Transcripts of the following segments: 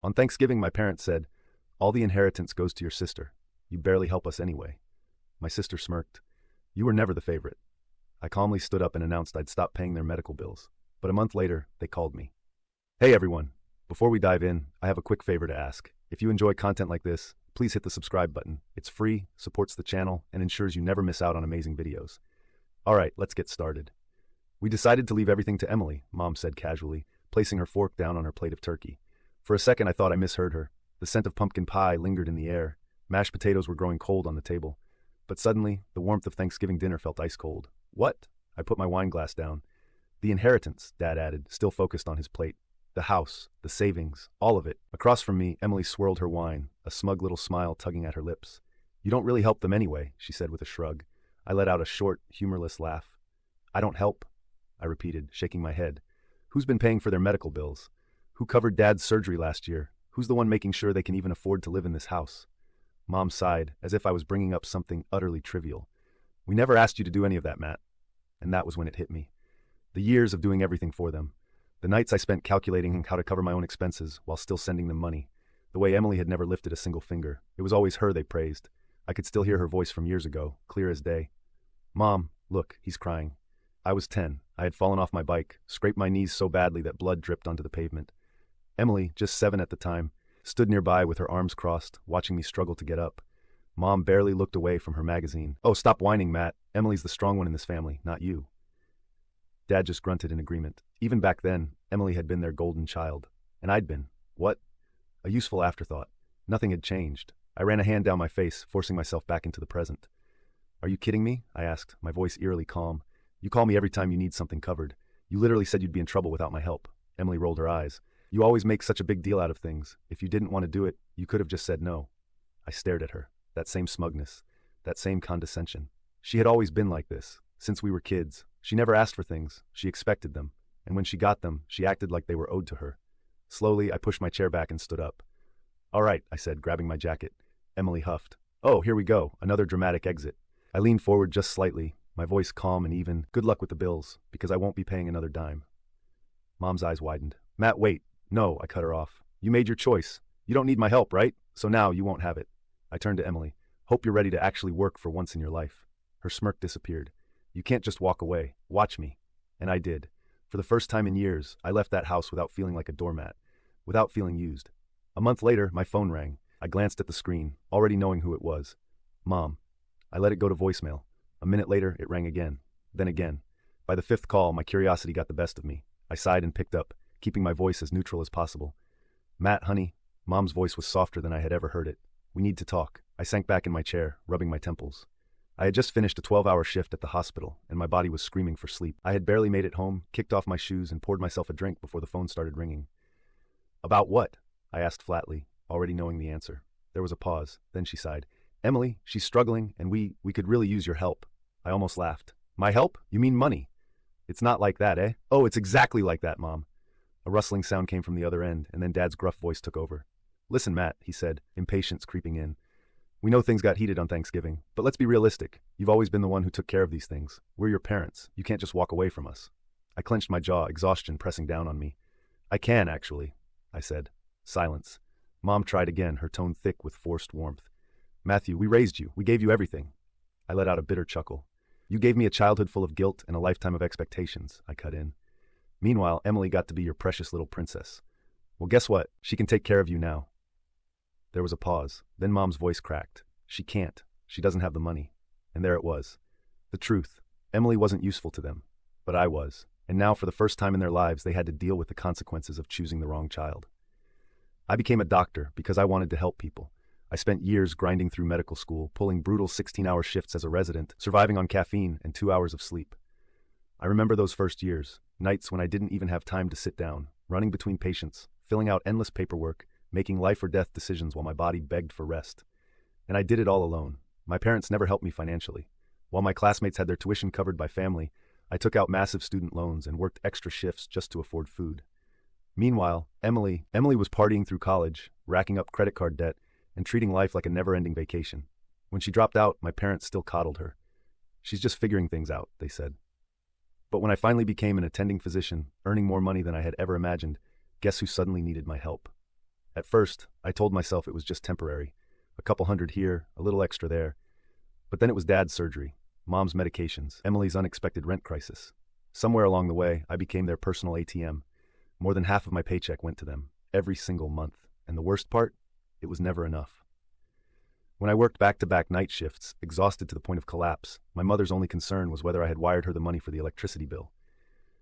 On Thanksgiving, my parents said, "All the inheritance goes to your sister. You barely help us anyway." My sister smirked. "You were never the favorite." I calmly stood up and announced I'd stop paying their medical bills. But a month later, they called me. "Hey everyone. Before we dive in, I have a quick favor to ask. If you enjoy content like this, please hit the subscribe button. It's free, supports the channel, and ensures you never miss out on amazing videos. Alright, let's get started. We decided to leave everything to Emily," Mom said casually, placing her fork down on her plate of turkey. For a second I thought I misheard her. The scent of pumpkin pie lingered in the air. Mashed potatoes were growing cold on the table. But suddenly, the warmth of Thanksgiving dinner felt ice cold. "What?" I put my wine glass down. "The inheritance," Dad added, still focused on his plate. "The house, the savings, all of it." Across from me, Emily swirled her wine, a smug little smile tugging at her lips. "You don't really help them anyway," she said with a shrug. I let out a short, humorless laugh. "I don't help," I repeated, shaking my head. "Who's been paying for their medical bills? Who covered Dad's surgery last year? Who's the one making sure they can even afford to live in this house?" Mom sighed, as if I was bringing up something utterly trivial. "We never asked you to do any of that, Matt." And that was when it hit me. The years of doing everything for them. The nights I spent calculating how to cover my own expenses while still sending them money. The way Emily had never lifted a single finger. It was always her they praised. I could still hear her voice from years ago, clear as day. "Mom, look, he's crying." I was 10. I had fallen off my bike, scraped my knees so badly that blood dripped onto the pavement. Emily, just 7 at the time, stood nearby with her arms crossed, watching me struggle to get up. Mom barely looked away from her magazine. "Oh, stop whining, Matt. Emily's the strong one in this family, not you." Dad just grunted in agreement. Even back then, Emily had been their golden child. And I'd been, what? A useful afterthought. Nothing had changed. I ran a hand down my face, forcing myself back into the present. "Are you kidding me?" I asked, my voice eerily calm. "You call me every time you need something covered. You literally said you'd be in trouble without my help." Emily rolled her eyes. "You always make such a big deal out of things. If you didn't want to do it, you could have just said no." I stared at her. That same smugness. That same condescension. She had always been like this. Since we were kids. She never asked for things. She expected them. And when she got them, she acted like they were owed to her. Slowly, I pushed my chair back and stood up. "All right," I said, grabbing my jacket. Emily huffed. "Oh, here we go. Another dramatic exit." I leaned forward just slightly, my voice calm and even. "Good luck with the bills, because I won't be paying another dime." Mom's eyes widened. "Matt, wait. No," I cut her off. "You made your choice. You don't need my help, right? So now you won't have it." I turned to Emily. "Hope you're ready to actually work for once in your life." Her smirk disappeared. "You can't just walk away. Watch me." And I did. For the first time in years, I left that house without feeling like a doormat, without feeling used. A month later, my phone rang. I glanced at the screen, already knowing who it was. Mom. I let it go to voicemail. A minute later, it rang again. Then again. By the 5th call, my curiosity got the best of me. I sighed and picked up, keeping my voice as neutral as possible. "Matt, honey." Mom's voice was softer than I had ever heard it. "We need to talk." I sank back in my chair, rubbing my temples. I had just finished a 12-hour shift at the hospital, and my body was screaming for sleep. I had barely made it home, kicked off my shoes, and poured myself a drink before the phone started ringing. "About what?" I asked flatly, already knowing the answer. There was a pause. Then she sighed. "Emily, she's struggling, and we could really use your help." I almost laughed. "My help? You mean money?" "It's not like that, eh?" "Oh, it's exactly like that, Mom." A rustling sound came from the other end, and then Dad's gruff voice took over. "Listen, Matt," he said, impatience creeping in. "We know things got heated on Thanksgiving, but let's be realistic. You've always been the one who took care of these things. We're your parents. You can't just walk away from us." I clenched my jaw, exhaustion pressing down on me. "I can, actually," I said. Silence. Mom tried again, her tone thick with forced warmth. "Matthew, we raised you. We gave you everything." I let out a bitter chuckle. "You gave me a childhood full of guilt and a lifetime of expectations," I cut in. "Meanwhile, Emily got to be your precious little princess. Well, guess what? She can take care of you now." There was a pause. Then Mom's voice cracked. "She can't. She doesn't have the money." And there it was. The truth. Emily wasn't useful to them. But I was. And now, for the first time in their lives, they had to deal with the consequences of choosing the wrong child. I became a doctor because I wanted to help people. I spent years grinding through medical school, pulling brutal 16-hour shifts as a resident, surviving on caffeine and 2 hours of sleep. I remember those first years, nights when I didn't even have time to sit down, running between patients, filling out endless paperwork, making life-or-death decisions while my body begged for rest. And I did it all alone. My parents never helped me financially. While my classmates had their tuition covered by family, I took out massive student loans and worked extra shifts just to afford food. Meanwhile, Emily was partying through college, racking up credit card debt, and treating life like a never-ending vacation. When she dropped out, my parents still coddled her. "She's just figuring things out," they said. But when I finally became an attending physician, earning more money than I had ever imagined, guess who suddenly needed my help? At first, I told myself it was just temporary. A couple hundred here, a little extra there. But then it was Dad's surgery, Mom's medications, Emily's unexpected rent crisis. Somewhere along the way, I became their personal ATM. More than half of my paycheck went to them, every single month. And the worst part? It was never enough. When I worked back-to-back night shifts, exhausted to the point of collapse, my mother's only concern was whether I had wired her the money for the electricity bill.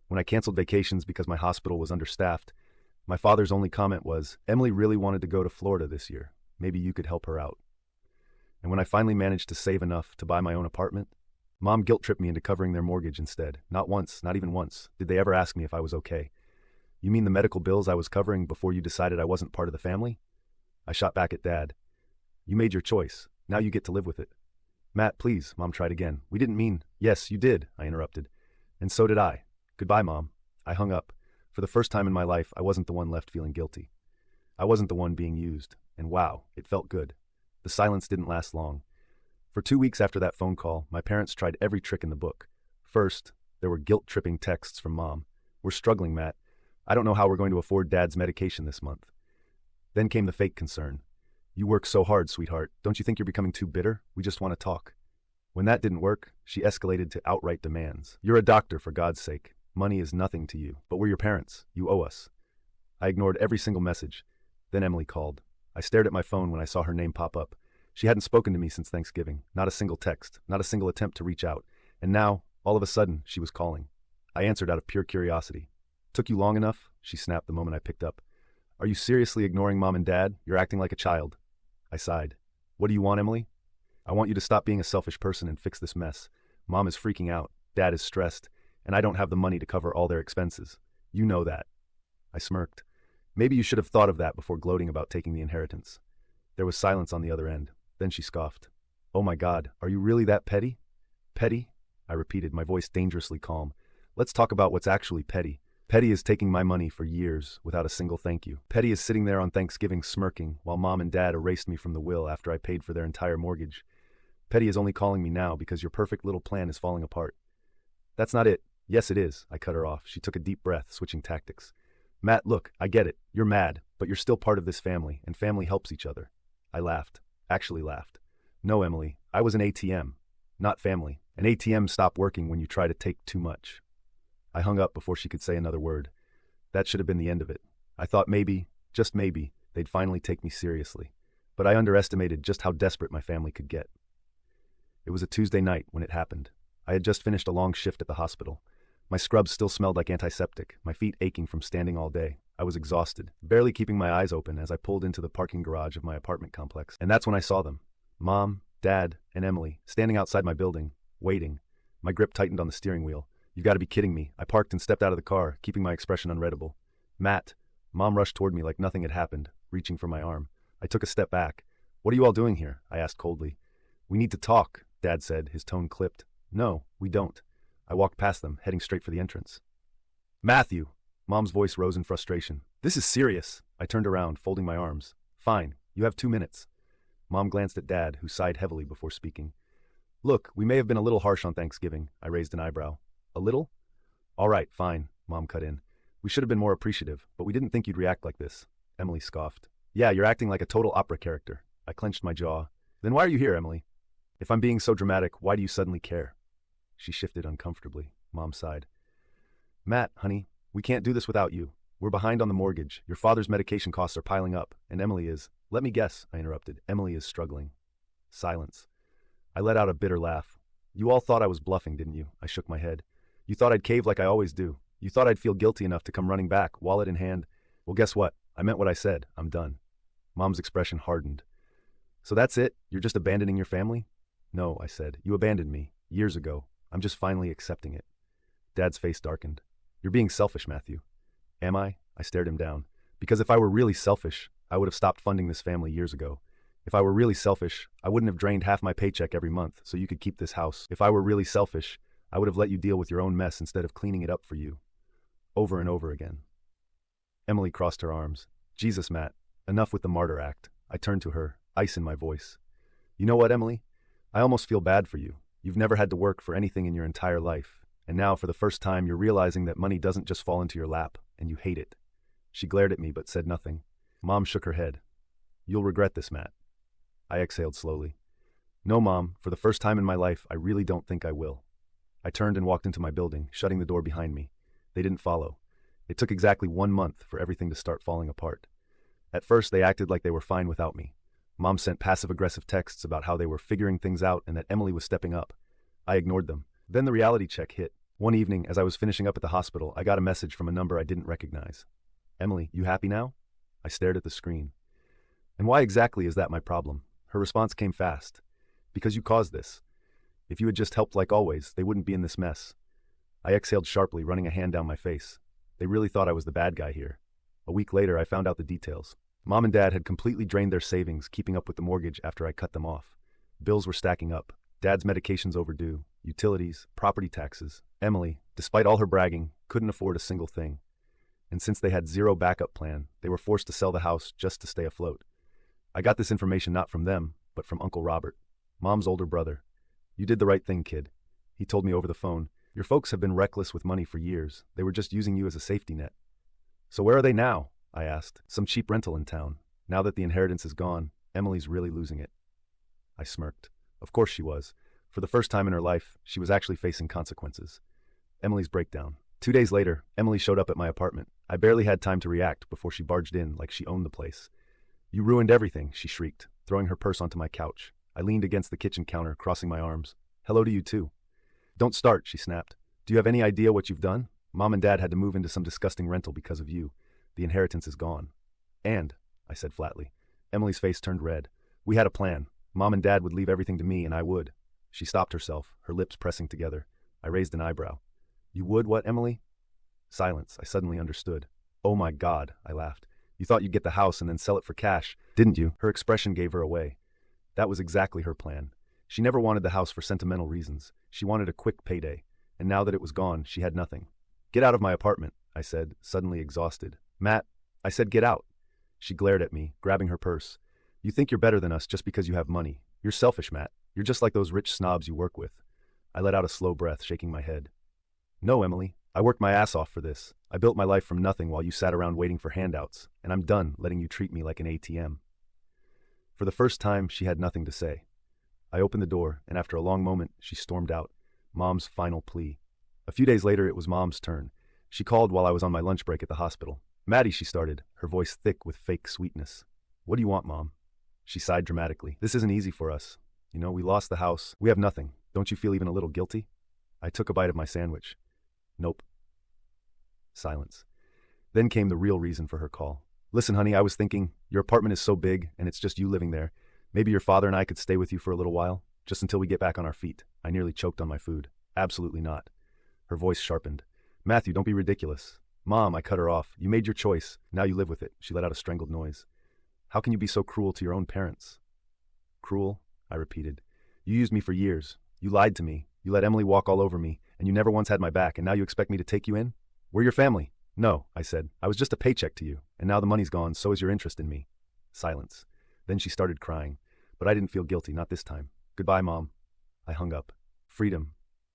When I canceled vacations because my hospital was understaffed, my father's only comment was, "Emily really wanted to go to Florida this year. Maybe you could help her out." And when I finally managed to save enough to buy my own apartment, Mom guilt-tripped me into covering their mortgage instead. Not once, not even once, did they ever ask me if I was okay. "You mean the medical bills I was covering before you decided I wasn't part of the family?" I shot back at Dad. "You made your choice. Now you get to live with it." "Matt, please," Mom tried again. "We didn't mean—" "Yes, you did," I interrupted. "And so did I. Goodbye, Mom." I hung up. For the first time in my life, I wasn't the one left feeling guilty. I wasn't the one being used. And wow, it felt good. The silence didn't last long. For 2 weeks after that phone call, my parents tried every trick in the book. First, there were guilt-tripping texts from Mom. "We're struggling, Matt. I don't know how we're going to afford Dad's medication this month." Then came the fake concern. "You work so hard, sweetheart. Don't you think you're becoming too bitter? We just want to talk." When that didn't work, she escalated to outright demands. "You're a doctor, for God's sake. Money is nothing to you, but we're your parents. You owe us." I ignored every single message. Then Emily called. I stared at my phone when I saw her name pop up. She hadn't spoken to me since Thanksgiving. Not a single text, not a single attempt to reach out. And now, all of a sudden, she was calling. I answered out of pure curiosity. "Took you long enough?" she snapped the moment I picked up. "Are you seriously ignoring Mom and Dad? You're acting like a child." I sighed. "What do you want, Emily?" "I want you to stop being a selfish person and fix this mess. Mom is freaking out, Dad is stressed, and I don't have the money to cover all their expenses. You know that." I smirked. "Maybe you should have thought of that before gloating about taking the inheritance." There was silence on the other end. Then she scoffed. "Oh my God, are you really that petty?" "Petty?" I repeated, my voice dangerously calm. "Let's talk about what's actually petty. Petty is taking my money for years without a single thank you. Petty is sitting there on Thanksgiving smirking while Mom and Dad erased me from the will after I paid for their entire mortgage. Petty is only calling me now because your perfect little plan is falling apart." "That's not it." "Yes, it is," I cut her off. She took a deep breath, switching tactics. "Matt, look, I get it. You're mad, but you're still part of this family, and family helps each other." I laughed. Actually laughed. "No, Emily, I was an ATM, not family. An ATM stop working when you try to take too much." I hung up before she could say another word. That should have been the end of it. I thought maybe, just maybe, they'd finally take me seriously. But I underestimated just how desperate my family could get. It was a Tuesday night when it happened. I had just finished a long shift at the hospital. My scrubs still smelled like antiseptic, my feet aching from standing all day. I was exhausted, barely keeping my eyes open as I pulled into the parking garage of my apartment complex. And that's when I saw them. Mom, Dad, and Emily, standing outside my building, waiting. My grip tightened on the steering wheel. "You've got to be kidding me." I parked and stepped out of the car, keeping my expression unreadable. "Matt." Mom rushed toward me like nothing had happened, reaching for my arm. I took a step back. "What are you all doing here?" I asked coldly. "We need to talk," Dad said, his tone clipped. "No, we don't." I walked past them, heading straight for the entrance. "Matthew!" Mom's voice rose in frustration. "This is serious." I turned around, folding my arms. "Fine, you have 2 minutes." Mom glanced at Dad, who sighed heavily before speaking. "Look, we may have been a little harsh on Thanksgiving." I raised an eyebrow. "A little?" "All right, fine," Mom cut in. "We should have been more appreciative, but we didn't think you'd react like this." Emily scoffed. "Yeah, you're acting like a total opera character." I clenched my jaw. "Then why are you here, Emily? If I'm being so dramatic, why do you suddenly care?" She shifted uncomfortably. Mom sighed. "Matt, honey, we can't do this without you. We're behind on the mortgage. Your father's medication costs are piling up, and Emily is—" "Let me guess," I interrupted. "Emily is struggling." Silence. I let out a bitter laugh. "You all thought I was bluffing, didn't you?" I shook my head. "You thought I'd cave like I always do. You thought I'd feel guilty enough to come running back, wallet in hand. Well, guess what? I meant what I said. I'm done." Mom's expression hardened. "So that's it? You're just abandoning your family?" "No," I said. "You abandoned me. Years ago. I'm just finally accepting it." Dad's face darkened. "You're being selfish, Matthew." "Am I?" I stared him down. "Because if I were really selfish, I would have stopped funding this family years ago. If I were really selfish, I wouldn't have drained half my paycheck every month so you could keep this house. If I were really selfish, I would have let you deal with your own mess instead of cleaning it up for you." Over and over again. Emily crossed her arms. "Jesus, Matt, enough with the martyr act." I turned to her, ice in my voice. "You know what, Emily? I almost feel bad for you. You've never had to work for anything in your entire life. And now, for the first time, you're realizing that money doesn't just fall into your lap, and you hate it." She glared at me but said nothing. Mom shook her head. You'll regret this, Matt. I exhaled slowly. No, Mom, for the first time in my life, I really don't think I will. I turned and walked into my building, shutting the door behind me. They didn't follow. It took exactly 1 month for everything to start falling apart. At first, they acted like they were fine without me. Mom sent passive-aggressive texts about how they were figuring things out and that Emily was stepping up. I ignored them. Then the reality check hit. One evening, as I was finishing up at the hospital, I got a message from a number I didn't recognize. Emily, you happy now? I stared at the screen. And why exactly is that my problem? Her response came fast. Because you caused this. If you had just helped like always, they wouldn't be in this mess. I exhaled sharply, running a hand down my face. They really thought I was the bad guy here. A week later, I found out the details. Mom and Dad had completely drained their savings, keeping up with the mortgage after I cut them off. Bills were stacking up. Dad's medications overdue, utilities, property taxes. Emily, despite all her bragging, couldn't afford a single thing. And since they had zero backup plan, they were forced to sell the house just to stay afloat. I got this information not from them, but from Uncle Robert, Mom's older brother. You did the right thing, kid. He told me over the phone. Your folks have been reckless with money for years. They were just using you as a safety net. So where are they now? I asked. Some cheap rental in town. Now that the inheritance is gone, Emily's really losing it. I smirked. Of course she was. For the first time in her life, she was actually facing consequences. Emily's breakdown. 2 days later, Emily showed up at my apartment. I barely had time to react before she barged in like she owned the place. You ruined everything, she shrieked, throwing her purse onto my couch. I leaned against the kitchen counter, crossing my arms. Hello to you too. Don't start, she snapped. Do you have any idea what you've done? Mom and Dad had to move into some disgusting rental because of you. The inheritance is gone. And, I said flatly. Emily's face turned red. We had a plan. Mom and Dad would leave everything to me and I would. She stopped herself, her lips pressing together. I raised an eyebrow. You would what, Emily? Silence. I suddenly understood. Oh my God, I laughed. You thought you'd get the house and then sell it for cash, didn't you? Her expression gave her away. That was exactly her plan. She never wanted the house for sentimental reasons. She wanted a quick payday. And now that it was gone, she had nothing. Get out of my apartment, I said, suddenly exhausted. Matt, I said get out. She glared at me, grabbing her purse. You think you're better than us just because you have money. You're selfish, Matt. You're just like those rich snobs you work with. I let out a slow breath, shaking my head. No, Emily. I worked my ass off for this. I built my life from nothing while you sat around waiting for handouts, and I'm done letting you treat me like an ATM. For the first time, she had nothing to say. I opened the door, and after a long moment, she stormed out. Mom's final plea. A few days later, it was Mom's turn. She called while I was on my lunch break at the hospital. Maddie, she started, her voice thick with fake sweetness. What do you want, Mom? She sighed dramatically. This isn't easy for us. You know, we lost the house. We have nothing. Don't you feel even a little guilty? I took a bite of my sandwich. Nope. Silence. Then came the real reason for her call. Listen, honey, I was thinking, your apartment is so big, and it's just you living there. Maybe your father and I could stay with you for a little while, just until we get back on our feet. I nearly choked on my food. Absolutely not. Her voice sharpened. Matthew, don't be ridiculous. Mom, I cut her off. You made your choice. Now you live with it. She let out a strangled noise. How can you be so cruel to your own parents? Cruel? I repeated. You used me for years. You lied to me. You let Emily walk all over me, and you never once had my back, and now you expect me to take you in? We're your family. No, I said. I was just a paycheck to you, and now the money's gone, so is your interest in me. Silence. Then she started crying, but I didn't feel guilty, not this time. Goodbye, Mom. I hung up. Freedom.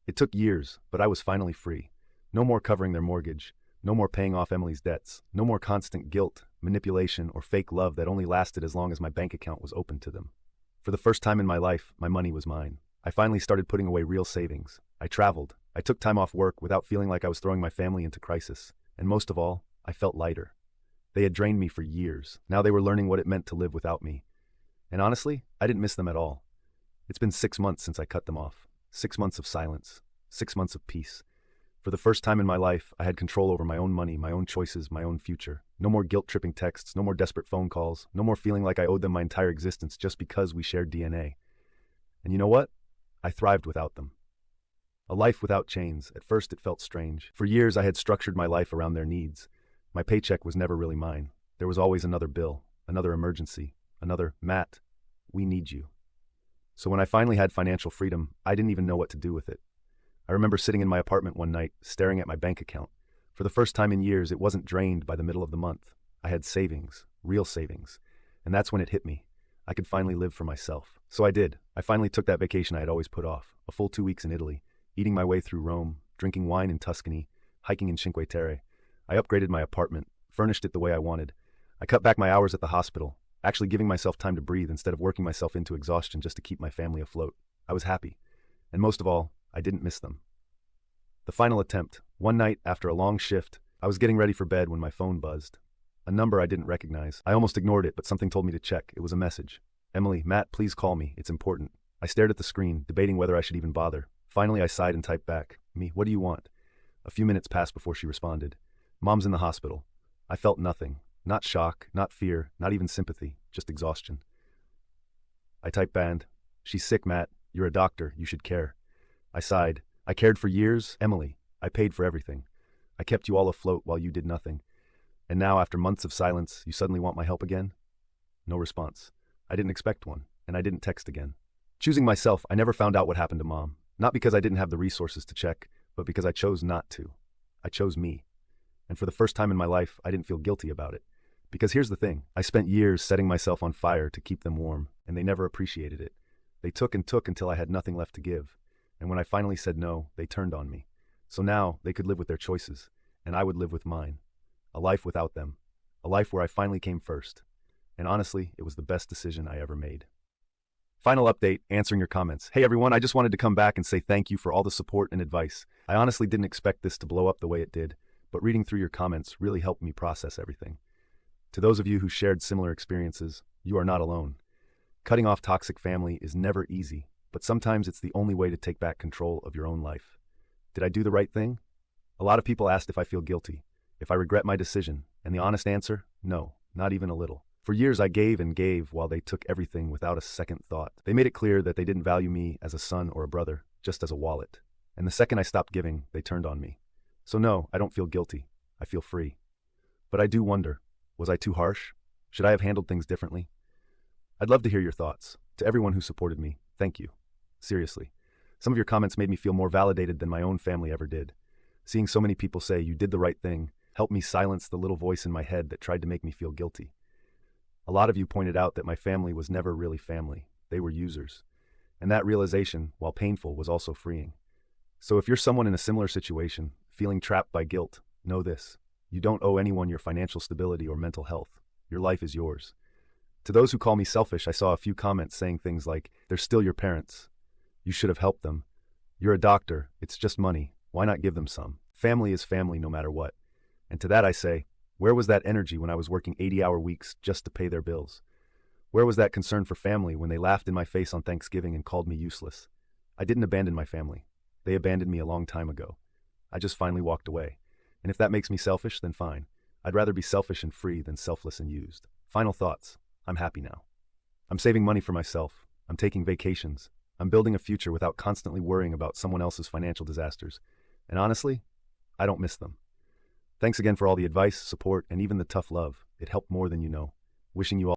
It took years, but I was finally free. No more covering their mortgage. No more paying off Emily's debts. No more constant guilt, manipulation, or fake love that only lasted as long as my bank account was open to them. For the first time in my life, my money was mine. I finally started putting away real savings. I traveled. I took time off work without feeling like I was throwing my family into crisis. And most of all, I felt lighter. They had drained me for years. Now they were learning what it meant to live without me. And honestly, I didn't miss them at all. It's been 6 months since I cut them off. 6 months of silence. 6 months of peace. For the first time in my life, I had control over my own money, my own choices, my own future. No more guilt-tripping texts, no more desperate phone calls, no more feeling like I owed them my entire existence just because we shared DNA. And you know what? I thrived without them. A life without chains. At first it felt strange. For years I had structured my life around their needs. My paycheck was never really mine. There was always another bill, another emergency, another, Matt, we need you. So when I finally had financial freedom, I didn't even know what to do with it. I remember sitting in my apartment one night, staring at my bank account. For the first time in years, it wasn't drained by the middle of the month. I had savings, real savings. And that's when it hit me. I could finally live for myself. So I did. I finally took that vacation I had always put off, a full 2 weeks in Italy, eating my way through Rome, drinking wine in Tuscany, hiking in Cinque Terre. I upgraded my apartment, furnished it the way I wanted. I cut back my hours at the hospital, actually giving myself time to breathe instead of working myself into exhaustion just to keep my family afloat. I was happy. And most of all, I didn't miss them. The final attempt. One night, after a long shift, I was getting ready for bed when my phone buzzed. A number I didn't recognize. I almost ignored it, but something told me to check. It was a message. "Emily, Matt, please call me. It's important." I stared at the screen, debating whether I should even bother. Finally, I sighed and typed back, "Me, what do you want?" A few minutes passed before she responded. "Mom's in the hospital." I felt nothing. Not shock, not fear, not even sympathy, just exhaustion. I typed banned. "She's sick, Matt. You're a doctor. You should care." I sighed. "I cared for years, Emily. I paid for everything. I kept you all afloat while you did nothing. And now, after months of silence, you suddenly want my help again?" No response. I didn't expect one, and I didn't text again. Choosing myself, I never found out what happened to Mom. Not because I didn't have the resources to check, but because I chose not to. I chose me. And for the first time in my life, I didn't feel guilty about it. Because here's the thing, I spent years setting myself on fire to keep them warm, and they never appreciated it. They took and took until I had nothing left to give. And when I finally said no, they turned on me. So now, they could live with their choices, and I would live with mine. A life without them. A life where I finally came first. And honestly, it was the best decision I ever made. Final update, answering your comments. Hey everyone, I just wanted to come back and say thank you for all the support and advice. I honestly didn't expect this to blow up the way it did, but reading through your comments really helped me process everything. To those of you who shared similar experiences, you are not alone. Cutting off toxic family is never easy, but sometimes it's the only way to take back control of your own life. Did I do the right thing? A lot of people asked if I feel guilty, if I regret my decision, and the honest answer, no, not even a little. For years I gave and gave while they took everything without a second thought. They made it clear that they didn't value me as a son or a brother, just as a wallet. And the second I stopped giving, they turned on me. So no, I don't feel guilty. I feel free. But I do wonder, was I too harsh? Should I have handled things differently? I'd love to hear your thoughts. To everyone who supported me, thank you. Seriously. Some of your comments made me feel more validated than my own family ever did. Seeing so many people say you did the right thing helped me silence the little voice in my head that tried to make me feel guilty. A lot of you pointed out that my family was never really family. They were users. And that realization, while painful, was also freeing. So if you're someone in a similar situation, feeling trapped by guilt, know this. You don't owe anyone your financial stability or mental health. Your life is yours. To those who call me selfish, I saw a few comments saying things like, "They're still your parents. You should have helped them. You're a doctor. It's just money. Why not give them some?" Family is family no matter what. And to that I say, where was that energy when I was working 80-hour weeks just to pay their bills? Where was that concern for family when they laughed in my face on Thanksgiving and called me useless? I didn't abandon my family. They abandoned me a long time ago. I just finally walked away. And if that makes me selfish, then fine. I'd rather be selfish and free than selfless and used. Final thoughts. I'm happy now. I'm saving money for myself. I'm taking vacations. I'm building a future without constantly worrying about someone else's financial disasters. And honestly, I don't miss them. Thanks again for all the advice, support, and even the tough love. It helped more than you know. Wishing you all